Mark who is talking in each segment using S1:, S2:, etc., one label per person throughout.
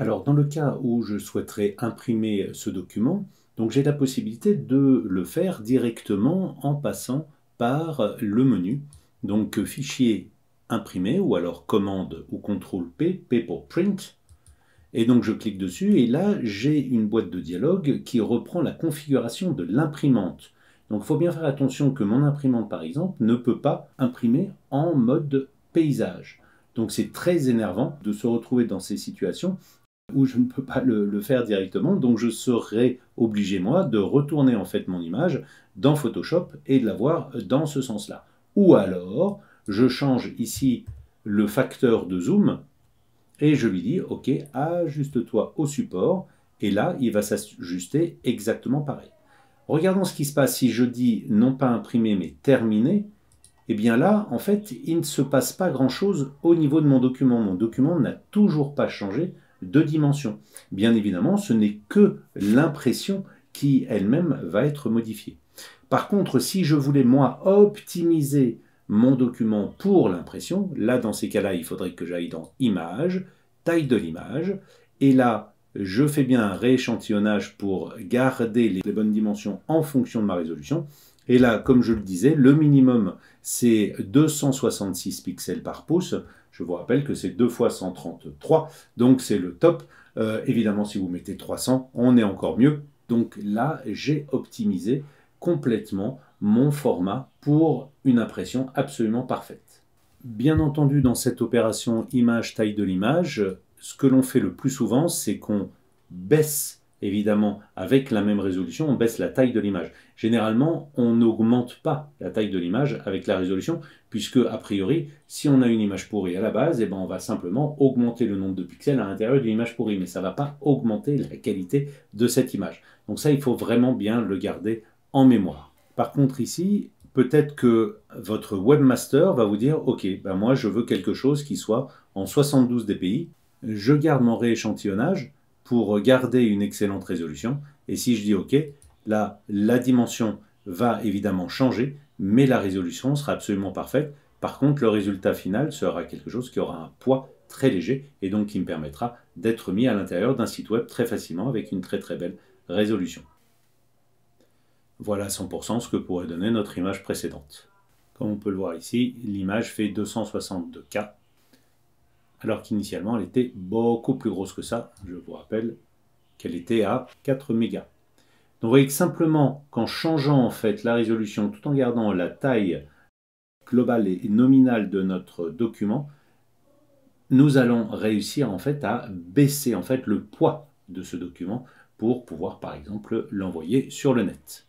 S1: Alors, dans le cas où je souhaiterais imprimer ce document, donc j'ai la possibilité de le faire directement en passant par le menu. Donc, fichier imprimer ou alors commande ou CTRL P, P pour print. Et donc, je clique dessus et là, j'ai une boîte de dialogue qui reprend la configuration de l'imprimante. Donc, il faut bien faire attention que mon imprimante, par exemple, ne peut pas imprimer en mode paysage. Donc, c'est très énervant de se retrouver dans ces situations où je ne peux pas le faire directement, donc je serai obligé, moi, de retourner en fait mon image dans Photoshop et de la voir dans ce sens-là. Ou alors, je change ici le facteur de zoom et je lui dis, OK, ajuste-toi au support, et là, il va s'ajuster exactement pareil. Regardons ce qui se passe si je dis non pas imprimer, mais terminer. Et bien là, en fait, il ne se passe pas grand-chose au niveau de mon document. Mon document n'a toujours pas changé de dimension. Bien évidemment, ce n'est que l'impression qui elle-même va être modifiée. Par contre, si je voulais, moi, optimiser mon document pour l'impression, là, dans ces cas-là, il faudrait que j'aille dans Images, taille de l'image, et là, je fais bien un rééchantillonnage pour garder les bonnes dimensions en fonction de ma résolution. Et là, comme je le disais, le minimum, c'est 266 pixels par pouce. Je vous rappelle que c'est 2 fois 133, donc c'est le top. Évidemment, si vous mettez 300, on est encore mieux. Donc là, j'ai optimisé complètement mon format pour une impression absolument parfaite. Bien entendu, dans cette opération image taille de l'image, ce que l'on fait le plus souvent, c'est qu'on baisse, évidemment, avec la même résolution, on baisse la taille de l'image. Généralement, on n'augmente pas la taille de l'image avec la résolution, puisque, a priori, si on a une image pourrie à la base, eh ben, on va simplement augmenter le nombre de pixels à l'intérieur de l'image pourrie, mais ça ne va pas augmenter la qualité de cette image. Donc ça, il faut vraiment bien le garder en mémoire. Par contre, ici, peut-être que votre webmaster va vous dire « Ok, ben moi je veux quelque chose qui soit en 72 dpi, je garde mon rééchantillonnage pour garder une excellente résolution, et si je dis OK, là, la dimension va évidemment changer, mais la résolution sera absolument parfaite. Par contre, le résultat final sera quelque chose qui aura un poids très léger, et donc qui me permettra d'être mis à l'intérieur d'un site web très facilement avec une très très belle résolution. Voilà à 100% ce que pourrait donner notre image précédente. Comme on peut le voir ici, l'image fait 262K, alors qu'initialement elle était beaucoup plus grosse que ça. Je vous rappelle qu'elle était à 4 mégas. Donc vous voyez que simplement qu'en changeant en fait la résolution tout en gardant la taille globale et nominale de notre document, nous allons réussir en fait à baisser en fait le poids de ce document pour pouvoir par exemple l'envoyer sur le net.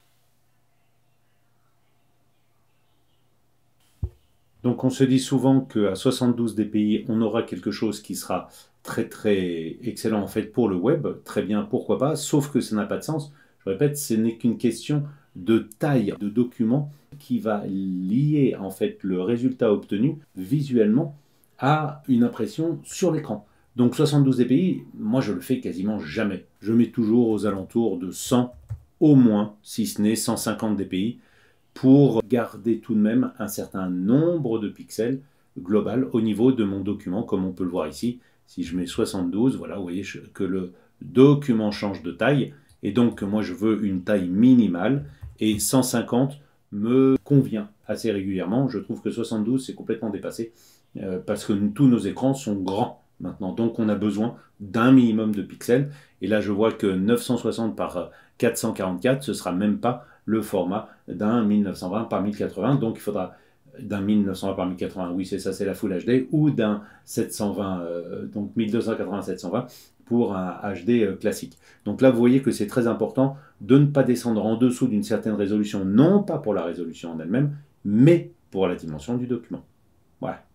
S1: Donc on se dit souvent qu'à 72 dpi, on aura quelque chose qui sera très très excellent en fait pour le web, très bien, pourquoi pas, sauf que ça n'a pas de sens. Je répète, ce n'est qu'une question de taille de document qui va lier en fait le résultat obtenu visuellement à une impression sur l'écran. Donc 72 dpi, moi je le fais quasiment jamais. Je mets toujours aux alentours de 100 au moins, si ce n'est 150 dpi, pour garder tout de même un certain nombre de pixels global au niveau de mon document, comme on peut le voir ici. Si je mets 72, voilà, vous voyez que le document change de taille, et donc moi je veux une taille minimale, et 150 me convient assez régulièrement. Je trouve que 72 c'est complètement dépassé, parce que tous nos écrans sont grands maintenant, donc on a besoin d'un minimum de pixels, et là je vois que 960 par 444, ce sera même pas le format d'un 1920 par 1080, donc il faudra d'un 1920 par 1080, oui c'est ça, c'est la Full HD, ou d'un 720, donc 1280-720 pour un HD classique. Donc là vous voyez que c'est très important de ne pas descendre en dessous d'une certaine résolution, non pas pour la résolution en elle-même, mais pour la dimension du document. Voilà.